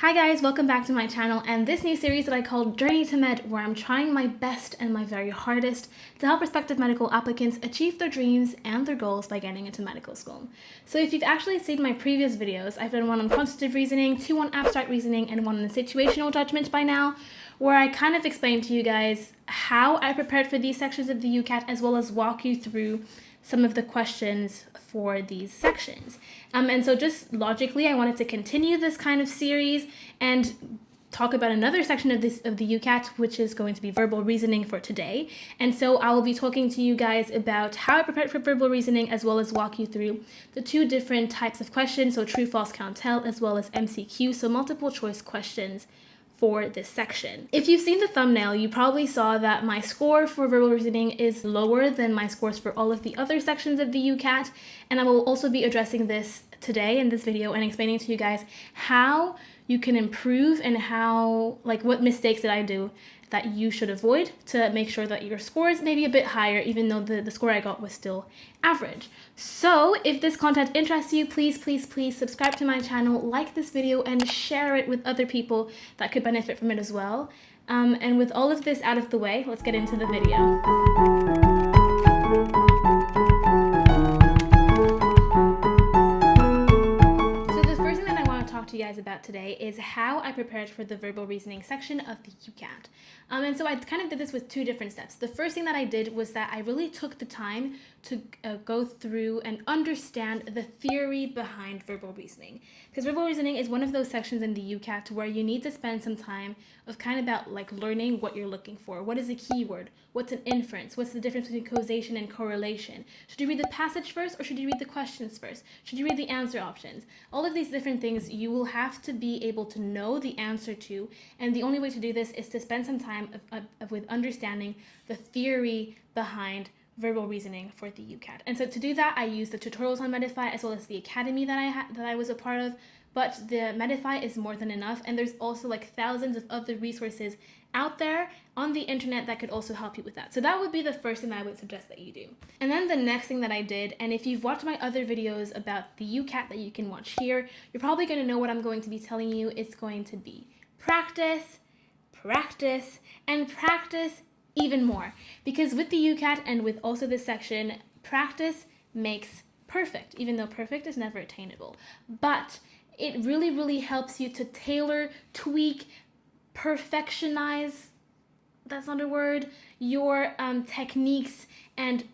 Hi guys, welcome back to my channel and this new series that I call Journey to Med, where I'm trying my best and my very hardest to help prospective medical applicants achieve their dreams and their goals by getting into medical school. So if you've actually seen my previous videos, I've done one on quantitative reasoning, two on abstract reasoning, and one on situational judgment by now, where I kind of explained to you guys how I prepared for these sections of the UCAT, as well as walk you through some of the questions for these sections. And so just logically, I wanted to continue this kind of series and talk about another section of the UCAT, which is going to be verbal reasoning for today. And so I will be talking to you guys about how I prepared for verbal reasoning, as well as walk you through the two different types of questions, so true, false, count, tell, as well as MCQ, so multiple choice questions for this section. If you've seen the thumbnail, you probably saw that my score for verbal reasoning is lower than my scores for all of the other sections of the UCAT, and I will also be addressing this today in this video and explaining to you guys how you can improve and how, what mistakes did I do that you should avoid to make sure that your score is maybe a bit higher, even though the score I got was still average. So if this content interests you, please subscribe to my channel, like this video, and share it with other people that could benefit from it as well. And with all of this out of the way, let's get into the video. To you guys about today is how I prepared for the verbal reasoning section of the UCAT. And so I kind of did this with two different steps. The first thing that I did was that I really took the time to go through and understand the theory behind verbal reasoning. Because verbal reasoning is one of those sections in the UCAT where you need to spend some time of kind of about learning what you're looking for. What is a keyword? What's an inference? What's the difference between causation and correlation? Should you read the passage first, or should you read the questions first? Should you read the answer options? All of these different things you will have to be able to know the answer to, and the only way to do this is to spend some time with understanding the theory behind verbal reasoning for the UCAT. And so to do that, I used the tutorials on Medify as well as the academy that I was a part of. But the Medify is more than enough, and there's also thousands of other resources out there on the internet that could also help you with that. So that would be the first thing that I would suggest that you do. And then the next thing that I did, and if you've watched my other videos about the UCAT that you can watch here, you're probably going to know what I'm going to be telling you. It's going to be practice, practice, and practice even more. Because with the UCAT and with also this section, practice makes perfect, even though perfect is never attainable. But it really helps you to tailor, tweak, perfectionize, that's not a word, your techniques, and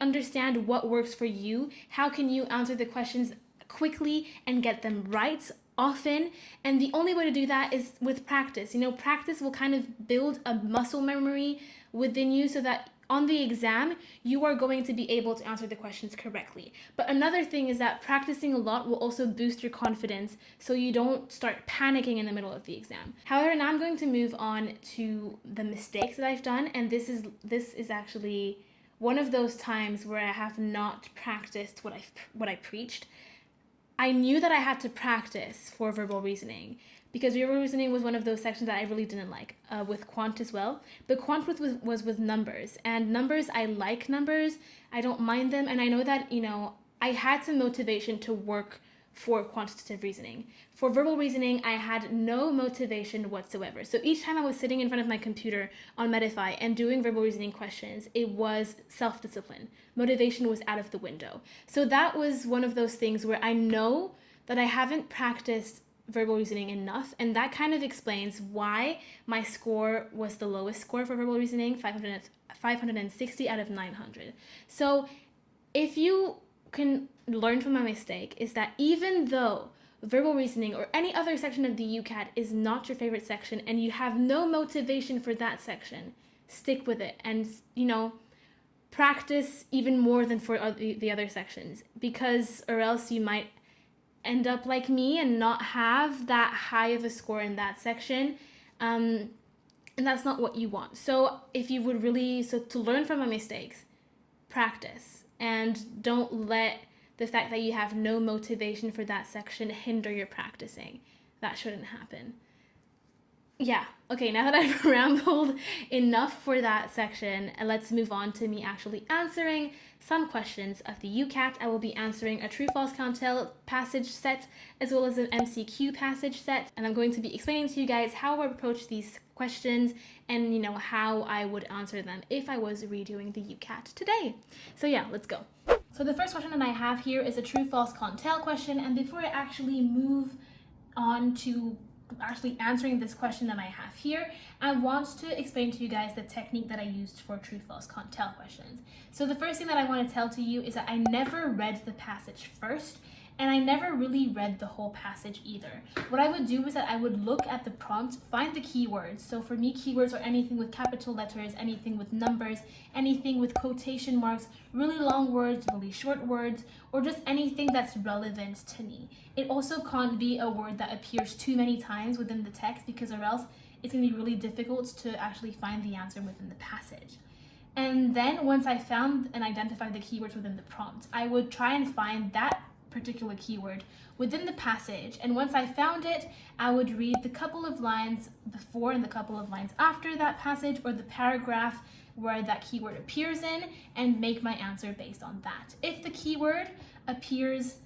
understand what works for you. How can you answer the questions quickly and get them right often? And the only way to do that is with practice. Practice will kind of build a muscle memory within you so that on the exam, you are going to be able to answer the questions correctly. But another thing is that practicing a lot will also boost your confidence so you don't start panicking in the middle of the exam. However, now I'm going to move on to the mistakes that I've done, and this is actually one of those times where I have not practiced what I preached. I knew that I had to practice for verbal reasoning, because verbal reasoning was one of those sections that I really didn't like, with quant as well. But quant was with numbers, and numbers, I like numbers, I don't mind them, and I know that, I had some motivation to work for quantitative reasoning. For verbal reasoning, I had no motivation whatsoever. So each time I was sitting in front of my computer on Medify and doing verbal reasoning questions, it was self-discipline. Motivation was out of the window. So that was one of those things where I know that I haven't practiced verbal reasoning enough, and that kind of explains why my score was the lowest score for verbal reasoning, 560 out of 900. So if you can learn from my mistake, is that even though verbal reasoning or any other section of the UCAT is not your favorite section and you have no motivation for that section, stick with it and practice even more than for the other sections, because or else you might end up like me and not have that high of a score in that section, and that's not what you want. So if you would to learn from my mistakes, practice, and don't let the fact that you have no motivation for that section hinder your practicing. That shouldn't happen. Yeah, okay, now that I've rambled enough for that section, let's move on to me actually answering some questions of the UCAT. I will be answering a true-false count-tell passage set as well as an MCQ passage set, and I'm going to be explaining to you guys how I approach these questions and how I would answer them if I was redoing the UCAT today. So yeah, let's go. So the first question that I have here is a true-false count-tell question, and before I actually move on to actually answering this question that I have here, I want to explain to you guys the technique that I used for true false can't tell questions. So the first thing that I want to tell to you is that I never read the passage first, and I never really read the whole passage either. What I would do is that I would look at the prompt, find the keywords. So for me, keywords are anything with capital letters, anything with numbers, anything with quotation marks, really long words, really short words, or just anything that's relevant to me. It also can't be a word that appears too many times within the text, because or else it's going to be really difficult to actually find the answer within the passage. And then once I found and identified the keywords within the prompt, I would try and find that particular keyword within the passage, and once I found it, I would read the couple of lines before and the couple of lines after that passage, or the paragraph where that keyword appears in, and make my answer based on that. If the keyword appears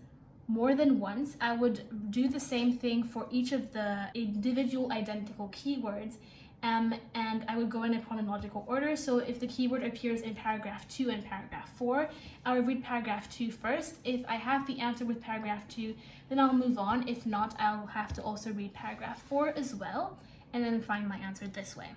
more than once, I would do the same thing for each of the individual identical keywords, and I would go in a chronological order. So if the keyword appears in paragraph 2 and paragraph 4, I would read paragraph 2 first. If I have the answer with paragraph 2, then I'll move on. If not, I'll have to also read paragraph 4 as well, and then find my answer this way.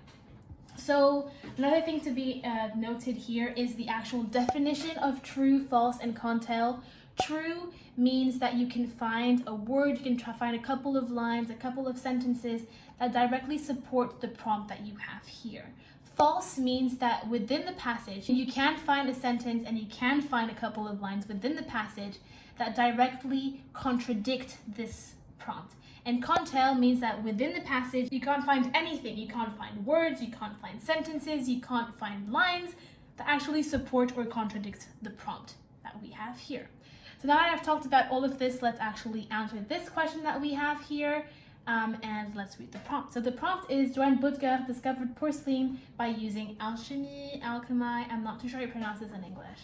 So another thing to be noted here is the actual definition of true, false, and can't tell. True means that you can find a word, you can find a couple of lines, a couple of sentences that directly support the prompt that you have here. False means that within the passage, you can find a sentence and you can find a couple of lines within the passage that directly contradict this prompt. And can't tell means that within the passage, you can't find anything. You can't find words, you can't find sentences, you can't find lines that actually support or contradict the prompt that we have here. So now that I've talked about all of this, let's actually answer this question that we have here, and let's read the prompt. So the prompt is, Johann Butger discovered porcelain by using alchemy, I'm not too sure how you pronounce this in English.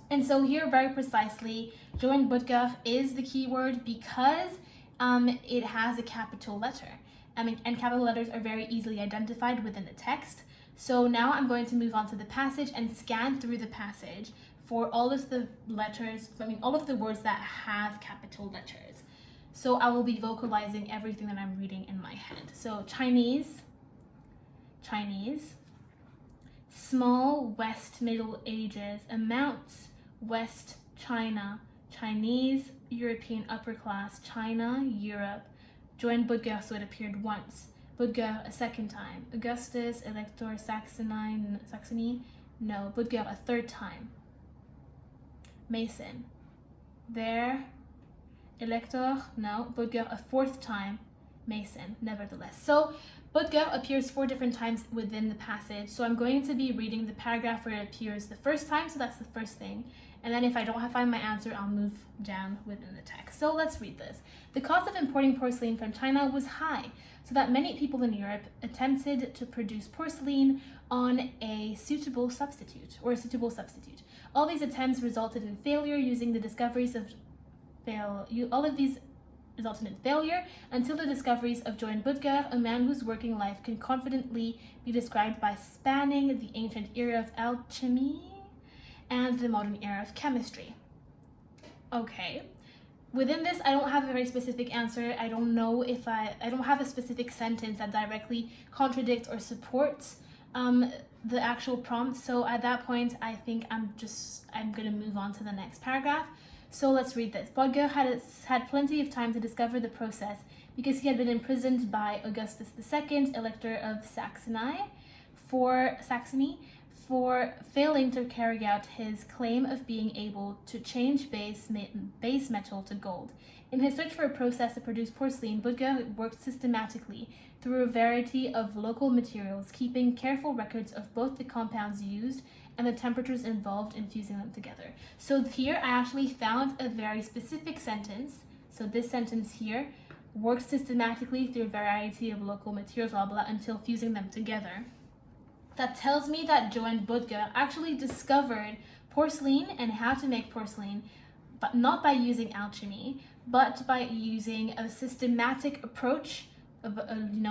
And so here, very precisely, Johann Butger is the keyword because it has a capital letter. And capital letters are very easily identified within the text. So now I'm going to move on to the passage and scan through the passage for all of the letters, all of the words that have capital letters. So I will be vocalizing everything that I'm reading in my head. So Chinese, small West Middle Ages, amounts West China, Chinese, European upper class, China, Europe. Joined Budger, so it appeared once. Budger a second time. Augustus, Elector, Saxony, no. Budger a third time. Mason, there. Elector, no. Budger a fourth time. Mason, nevertheless. So Budger appears 4 different times within the passage. So I'm going to be reading the paragraph where it appears the first time, so that's the first thing. And then if I don't find my answer, I'll move down within the text. So let's read this. The cost of importing porcelain from China was high, so that many people in Europe attempted to produce porcelain on a suitable substitute. All these attempts resulted in failure until the discoveries of Johann Butger, a man whose working life can confidently be described by spanning the ancient era of alchemy and the modern era of chemistry. Okay. Within this, I don't have a very specific answer. I don't know if I don't have a specific sentence that directly contradicts or supports the actual prompt. So at that point, I think I'm going to move on to the next paragraph. So let's read this. Butger had plenty of time to discover the process because he had been imprisoned by Augustus II, Elector of Saxony, for failing to carry out his claim of being able to change base metal to gold. In his search for a process to produce porcelain, Butger worked systematically through a variety of local materials, keeping careful records of both the compounds used and the temperatures involved in fusing them together. So here I actually found a very specific sentence. So this sentence here worked systematically through a variety of local materials, blah, blah, until fusing them together. That tells me that Johann Böttger actually discovered porcelain and how to make porcelain, but not by using alchemy, but by using a systematic approach of,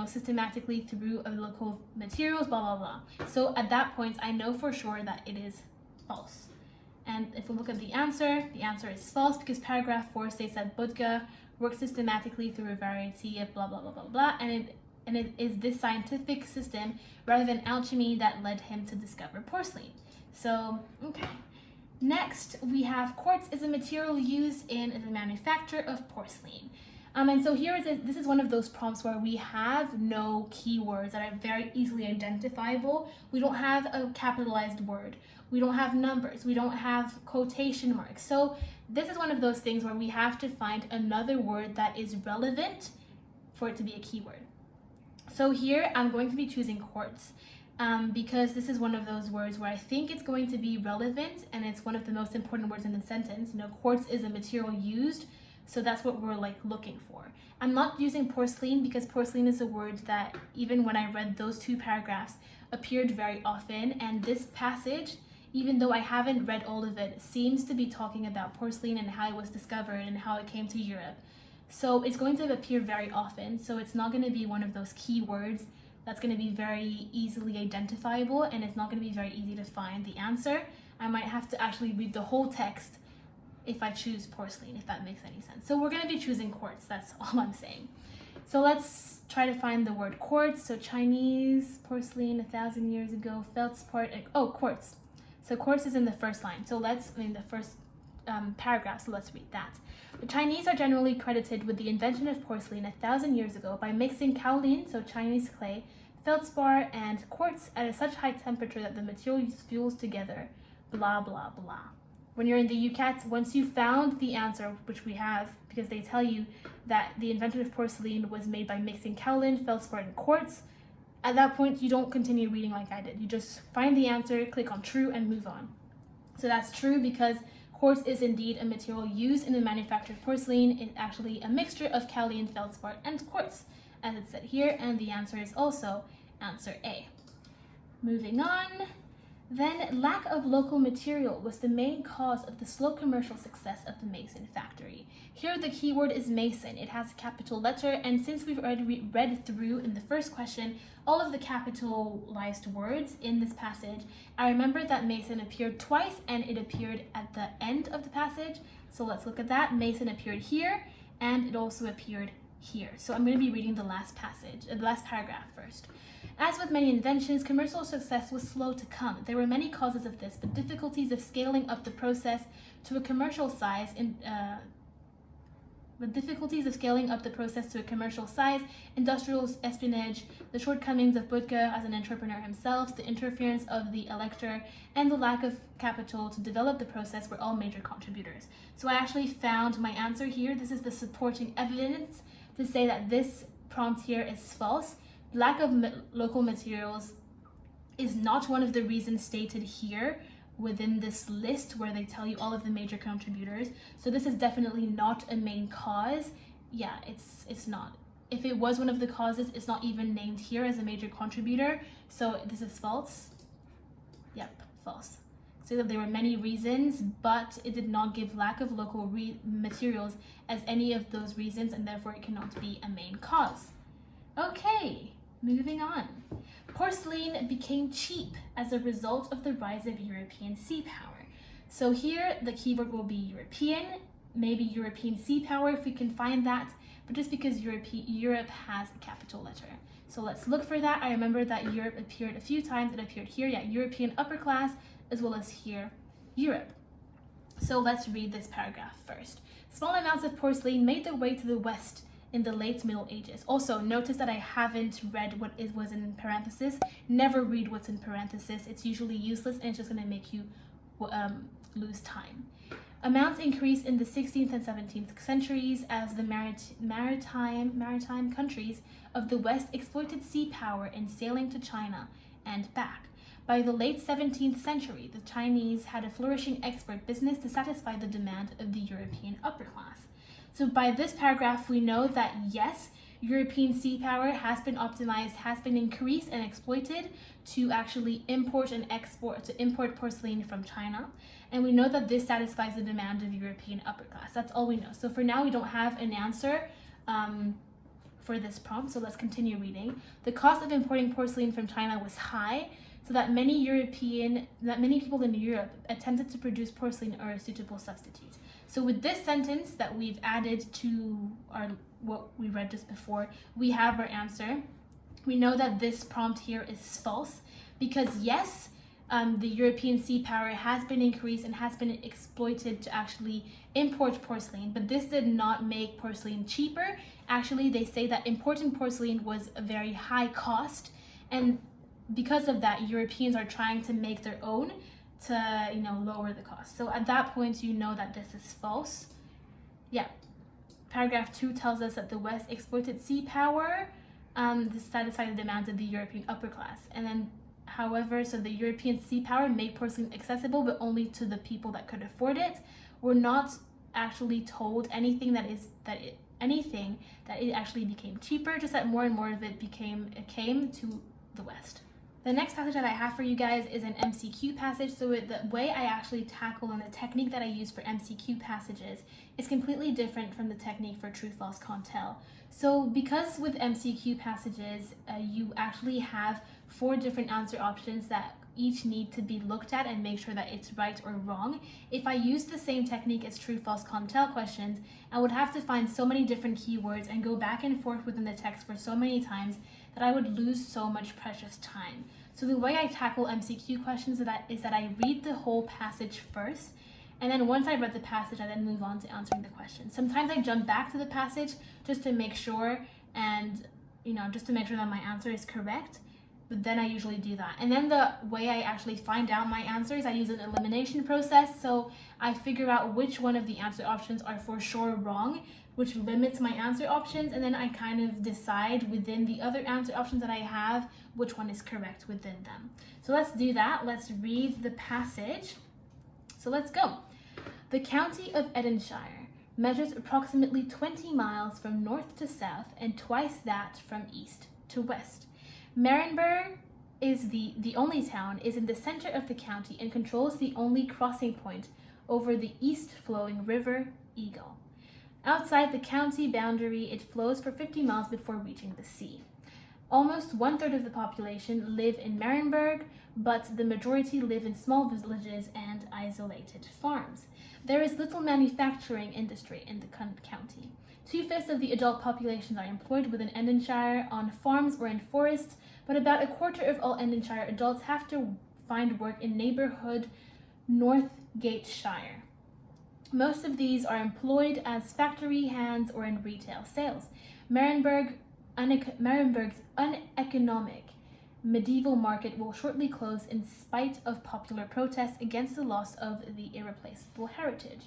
systematically through local materials, blah, blah, blah. So at that point, I know for sure that it is false. And if we look at the answer is false because paragraph 4 states that Böttger worked systematically through a variety of blah, blah, blah, blah, blah, and it is this scientific system rather than alchemy that led him to discover porcelain. So, okay. Next, we have quartz is a material used in the manufacture of porcelain. And so this is one of those prompts where we have no keywords that are very easily identifiable. We don't have a capitalized word. We don't have numbers. We don't have quotation marks. So this is one of those things where we have to find another word that is relevant for it to be a keyword. So here I'm going to be choosing quartz because this is one of those words where I think it's going to be relevant and it's one of the most important words in the sentence. Quartz is a material used, so that's what we're looking for. I'm not using porcelain because porcelain is a word that even when I read those 2 paragraphs appeared very often, and this passage, even though I haven't read all of it, seems to be talking about porcelain and how it was discovered and how it came to Europe. So it's going to appear very often, so it's not going to be one of those keywords that's going to be very easily identifiable, and it's not going to be very easy to find the answer. I might have to actually read the whole text if I choose porcelain, if that makes any sense. So we're going to be choosing quartz, that's all I'm saying. So let's try to find the word quartz. So Chinese porcelain 1,000 years ago, feldspar, quartz. So quartz is in the first line. So the first paragraph, so let's read that. The Chinese are generally credited with the invention of porcelain 1,000 years ago by mixing kaolin, so Chinese clay, feldspar, and quartz at such high temperature that the material fused together, blah, blah, blah. When you're in the UCAT, once you found the answer, which we have, because they tell you that the invention of porcelain was made by mixing kaolin, feldspar, and quartz, at that point, you don't continue reading like I did. You just find the answer, click on true, and move on. So that's true because quartz is indeed a material used in the manufacture of porcelain. It's actually a mixture of kaolin, feldspar, and quartz, as it said here, and the answer is also answer A. Moving on. Then, lack of local material was the main cause of the slow commercial success of the Mason factory. Here the keyword is Mason. It has a capital letter, and since we've already read through in the first question all of the capitalized words in this passage, I remember that Mason appeared twice and it appeared at the end of the passage. So let's look at that. Mason appeared here and it also appeared here. So I'm going to be reading the last paragraph first. As with many inventions, commercial success was slow to come. There were many causes of this, but difficulties of scaling up the process to a commercial size, industrial espionage, the shortcomings of Böttger as an entrepreneur himself, the interference of the elector, and the lack of capital to develop the process were all major contributors. So I actually found my answer here. This is the supporting evidence to say that this prompt here is false. Lack of local materials is not one of the reasons stated here within this list where they tell you all of the major contributors. So this is definitely not a main cause. Yeah, it's not. If it was one of the causes, it's not even named here as a major contributor. So this is false. Yep, false. So that there were many reasons, but it did not give lack of local materials as any of those reasons, and therefore it cannot be a main cause. Okay. Moving on. Porcelain became cheap as a result of the rise of European sea power. So here the keyword will be European, maybe European sea power if we can find that, but just because Europe has a capital letter. So let's look for that. I remember that Europe appeared a few times. It appeared here, European upper class, as well as here, Europe. So let's read this paragraph first. Small amounts of porcelain made their way to the West in the late Middle Ages. Also, notice that I haven't read what was in parentheses. Never read what's in parentheses. It's usually useless and it's just going to make you lose time. Amounts increased in the 16th and 17th centuries as the maritime countries of the West exploited sea power in sailing to China and back. By the late 17th century, the Chinese had a flourishing export business to satisfy the demand of the European upper class. So by this paragraph, we know that yes, European sea power has been optimized, has been increased and exploited to actually import porcelain from China. And we know that this satisfies the demand of European upper class. That's all we know. So for now, we don't have an answer for this prompt. So let's continue reading. The cost of importing porcelain from China was high, so that many people in Europe attempted to produce porcelain or a suitable substitute. So with this sentence that we've added to what we read just before, we have our answer. We know that this prompt here is false because yes, the European sea power has been increased and has been exploited to actually import porcelain, but this did not make porcelain cheaper. Actually, they say that importing porcelain was a very high cost, and because of that, Europeans are trying to make their own to lower the cost. So at that point, you know that this is false. Yeah. Paragraph 2 tells us that the West exploited sea power to satisfy the demands of the European upper class. And then, however, so the European sea power made porcelain accessible, but only to the people that could afford it. We're not actually told anything that it actually became cheaper, just that more and more of it came to the West. The next passage that I have for you guys is an MCQ passage. So the way I actually tackle and the technique that I use for MCQ passages is completely different from the technique for true, false, can't tell. So because with MCQ passages, you actually have 4 different answer options that each need to be looked at and make sure that it's right or wrong. If I used the same technique as true, false, can't tell questions, I would have to find so many different keywords and go back and forth within the text for so many times that I would lose so much precious time. So the way I tackle MCQ questions is that I read the whole passage first, and then once I read the passage, I then move on to answering the question. Sometimes I jump back to the passage just to make sure and, just to make sure that my answer is correct, but then I usually do that. And then the way I actually find out my answers, I use an elimination process. So I figure out which one of the answer options are for sure wrong, which limits my answer options, and then I kind of decide within the other answer options that I have which one is correct within them. So let's do that. Let's read the passage. So let's go. The county of Edinshire measures approximately 20 miles from north to south and twice that from east to west. Marienburg is the only town, is in the center of the county and controls the only crossing point over the east-flowing river Eagle. Outside the county boundary, it flows for 50 miles before reaching the sea. Almost 1/3 of the population live in Marienburg, but the majority live in small villages and isolated farms. There is little manufacturing industry in the county. 2/5 of the adult population are employed within Edinshire on farms or in forests, but about 1/4 of all Edinshire adults have to find work in neighborhood Northgateshire. Most of these are employed as factory hands or in retail sales. Marienburg's uneconomic medieval market will shortly close in spite of popular protests against the loss of the irreplaceable heritage.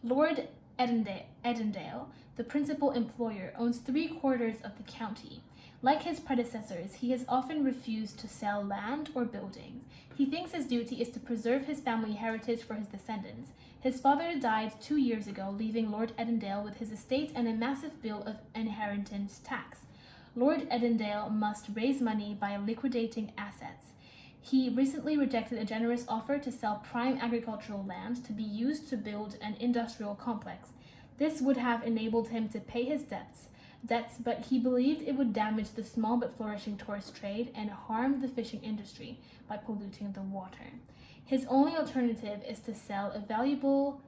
Lord Edendale, the principal employer, owns 3/4 of the county. Like his predecessors, he has often refused to sell land or buildings. He thinks his duty is to preserve his family heritage for his descendants. His father died 2 years ago, leaving Lord Edendale with his estate and a massive bill of inheritance tax. Lord Edendale must raise money by liquidating assets. He recently rejected a generous offer to sell prime agricultural land to be used to build an industrial complex. This would have enabled him to pay his debts, but he believed it would damage the small but flourishing tourist trade and harm the fishing industry by polluting the water. His only alternative is to sell a valuable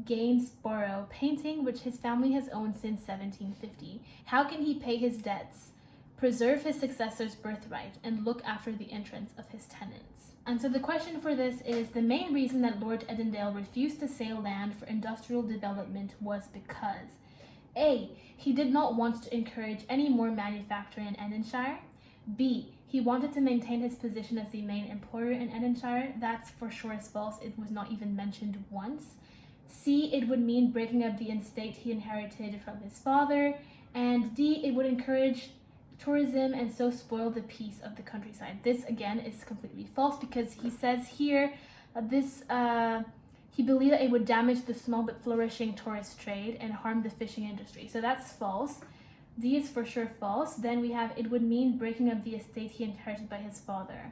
Gainsborough painting which his family has owned since 1750. How can he pay his debts, preserve his successor's birthright, and look after the interests of his tenants? And so the question for this is, the main reason that Lord Edendale refused to sell land for industrial development was because A. He did not want to encourage any more manufacturing in Edinshire. B. He wanted to maintain his position as the main employer in Edinshire. That's for sure is false. It was not even mentioned once. C. It would mean breaking up the estate he inherited from his father. And D. It would encourage tourism and so spoil the peace of the countryside. This again is completely false because he says here that he believed that it would damage the small but flourishing tourist trade and harm the fishing industry. So that's false. D is for sure false. Then we have it would mean breaking up the estate he inherited by his father.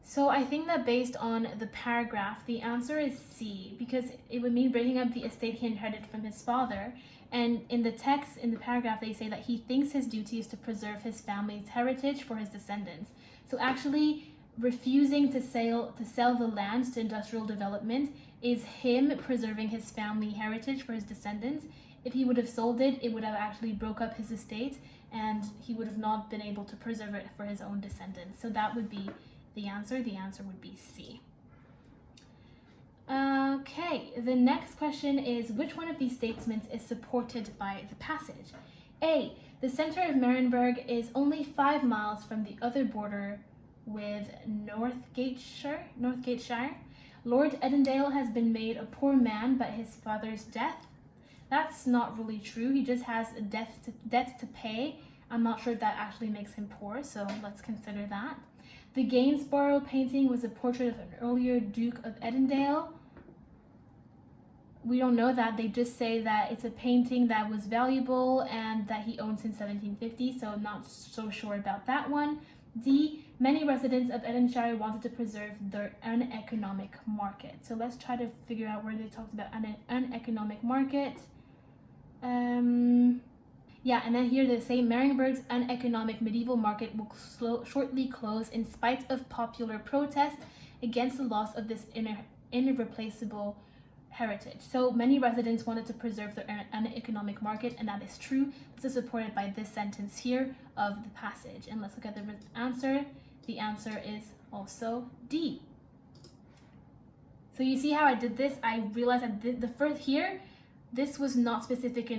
So I think that based on the paragraph, the answer is C, because it would mean breaking up the estate he inherited from his father. And in the text, in the paragraph, they say that he thinks his duty is to preserve his family's heritage for his descendants. So actually, refusing to sell the lands to industrial development is him preserving his family heritage for his descendants. If he would have sold it, it would have actually broke up his estate, and he would have not been able to preserve it for his own descendants. So that would be the answer. The answer would be C. Okay, the next question is, which one of these statements is supported by the passage? A, the center of Marienburg is only 5 miles from the other border with Northgateshire. Lord Edendale has been made a poor man by his father's death. That's not really true. He just has debts to pay. I'm not sure if that actually makes him poor, so let's consider that. The Gainsborough painting was a portrait of an earlier Duke of Edendale. We don't know that. They just say that it's a painting that was valuable and that he owned since 1750, so I'm not so sure about that one. D, many residents of Edinshire wanted to preserve their uneconomic market. So let's try to figure out where they talked about an uneconomic market. Yeah, and then here they say Marienburg's uneconomic medieval market will shortly close in spite of popular protest against the loss of this irreplaceable heritage. So many residents wanted to preserve their uneconomic market, and that is true. This is supported by this sentence here of the passage. And let's look at the answer. The answer is also D. So you see how I did this? I realized that the first here, this was not specific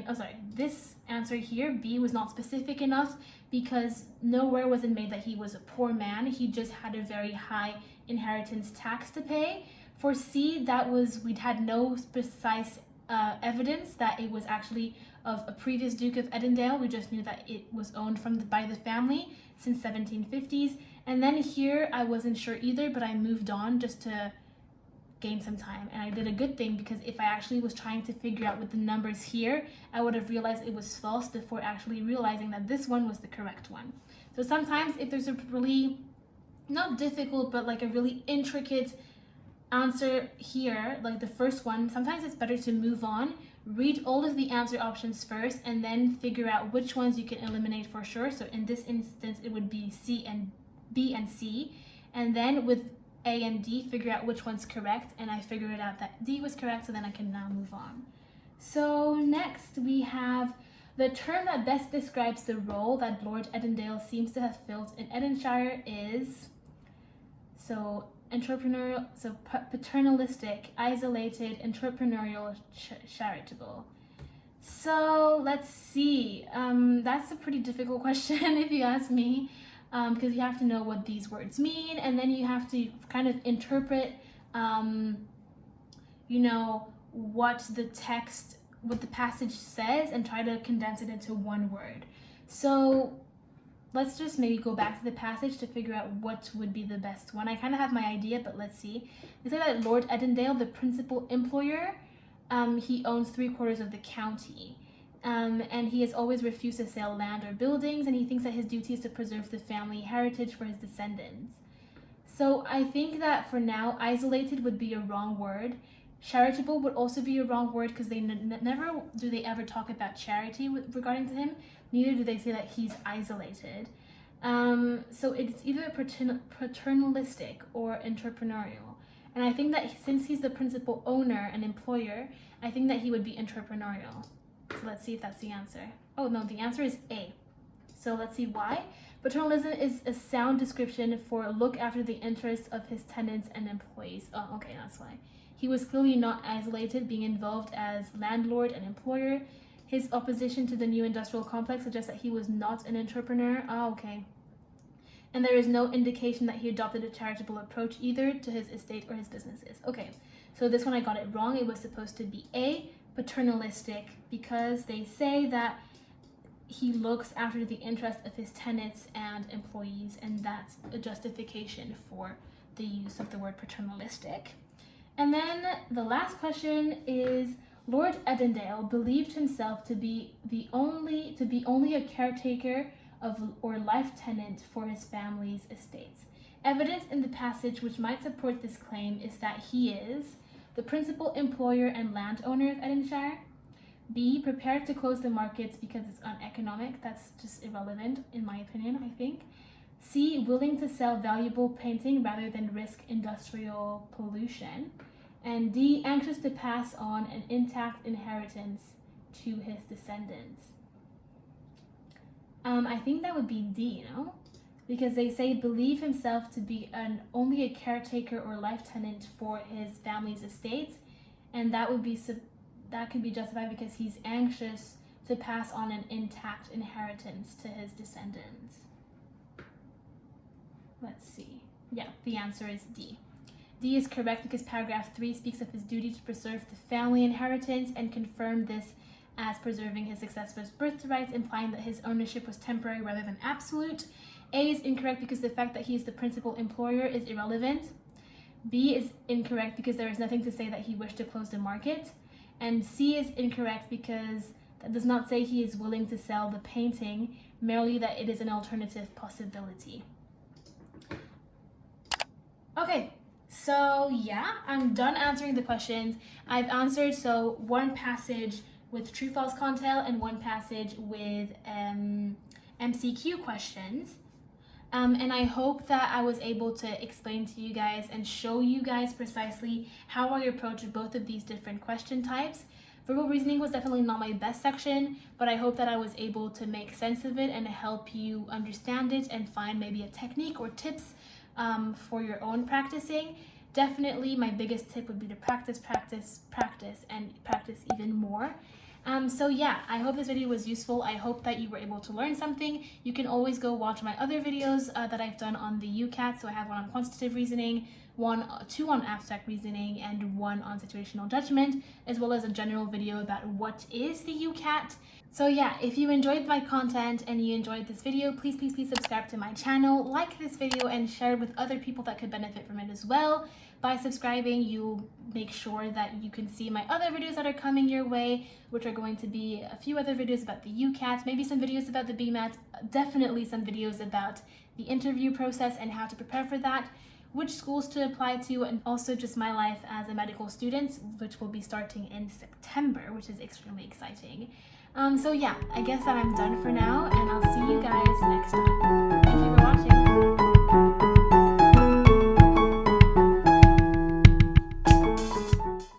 this answer here, B, was not specific enough because nowhere was it made that he was a poor man. He just had a very high inheritance tax to pay. For C, we'd had no precise evidence that it was actually of a previous Duke of Edendale. We just knew that it was owned by the family since 1750s. And then here, I wasn't sure either, but I moved on just to gain some time. And I did a good thing, because if I actually was trying to figure out with the numbers here, I would have realized it was false before actually realizing that this one was the correct one. So sometimes if there's a really, not difficult, but like a really intricate answer here, like the first one, sometimes it's better to move on, read all of the answer options first, and then figure out which ones you can eliminate for sure. So in this instance, it would be C and B and C, and then with A and D, figure out which one's correct, and I figured it out that D was correct, so then I can now move on. So next we have the term that best describes the role that Lord Edendale seems to have filled in Edinshire is entrepreneurial, paternalistic, isolated, entrepreneurial, charitable. So let's see. That's a pretty difficult question if you ask me, because you have to know what these words mean, and then you have to kind of interpret, what the passage says, and try to condense it into one word. So let's just maybe go back to the passage to figure out what would be the best one. I kind of have my idea, but let's see. They say that Lord Edendale, the principal employer, he owns 3/4 of the county. And he has always refused to sell land or buildings, and he thinks that his duty is to preserve the family heritage for his descendants. So I think that for now, isolated would be a wrong word. Charitable would also be a wrong word, because they never do they ever talk about charity regarding to him. Neither do they say that he's isolated. So it's either paternalistic or entrepreneurial. And I think that since he's the principal owner and employer, I think that he would be entrepreneurial. So let's see if that's the answer. Oh no, the answer is A. So let's see why. Paternalism is a sound description for look after the interests of his tenants and employees. Oh, okay, that's why. He was clearly not isolated, being involved as landlord and employer. His opposition to the new industrial complex suggests that he was not an entrepreneur. Oh, okay. And there is no indication that he adopted a charitable approach either to his estate or his businesses. Okay, so this one I got it wrong. It was supposed to be A, paternalistic, because they say that he looks after the interests of his tenants and employees, and that's a justification for the use of the word paternalistic. And then the last question is, Lord Edendale believed himself to be only a caretaker of or lieutenant for his family's estates. Evidence in the passage which might support this claim is that he is the principal employer and landowner of Edinshire. B, prepared to close the markets because it's uneconomic. That's just irrelevant in my opinion, I think. C, willing to sell valuable painting rather than risk industrial pollution. And D, anxious to pass on an intact inheritance to his descendants. I think that would be D, because they say believe himself to be only a caretaker or lieutenant for his family's estates, and that could be justified because he's anxious to pass on an intact inheritance to his descendants. Let's see. Yeah, the answer is D. D is correct because paragraph 3 speaks of his duty to preserve the family inheritance and confirm this as preserving his successor's birthrights, implying that his ownership was temporary rather than absolute. A is incorrect because the fact that he is the principal employer is irrelevant. B is incorrect because there is nothing to say that he wished to close the market. And C is incorrect because that does not say he is willing to sell the painting, merely that it is an alternative possibility. Okay, so yeah, I'm done answering the questions. I've answered one passage with true-false content and one passage with MCQ questions. And I hope that I was able to explain to you guys and show you guys precisely how I approach both of these different question types. Verbal reasoning was definitely not my best section, but I hope that I was able to make sense of it and help you understand it and find maybe a technique or tips for your own practicing. Definitely my biggest tip would be to practice, and practice even more. So yeah, I hope this video was useful. I hope that you were able to learn something. You can always go watch my other videos that I've done on the UCAT. So I have one on quantitative reasoning, two on abstract reasoning, and one on situational judgment, as well as a general video about what is the UCAT. So yeah, if you enjoyed my content and you enjoyed this video, please subscribe to my channel, like this video, and share it with other people that could benefit from it as well. By subscribing, you make sure that you can see my other videos that are coming your way, which are going to be a few other videos about the UCAT, maybe some videos about the BMAT, definitely some videos about the interview process and how to prepare for that, which schools to apply to, and also just my life as a medical student, which will be starting in September, which is extremely exciting. So yeah, I guess that I'm done for now, and I'll see you guys next time.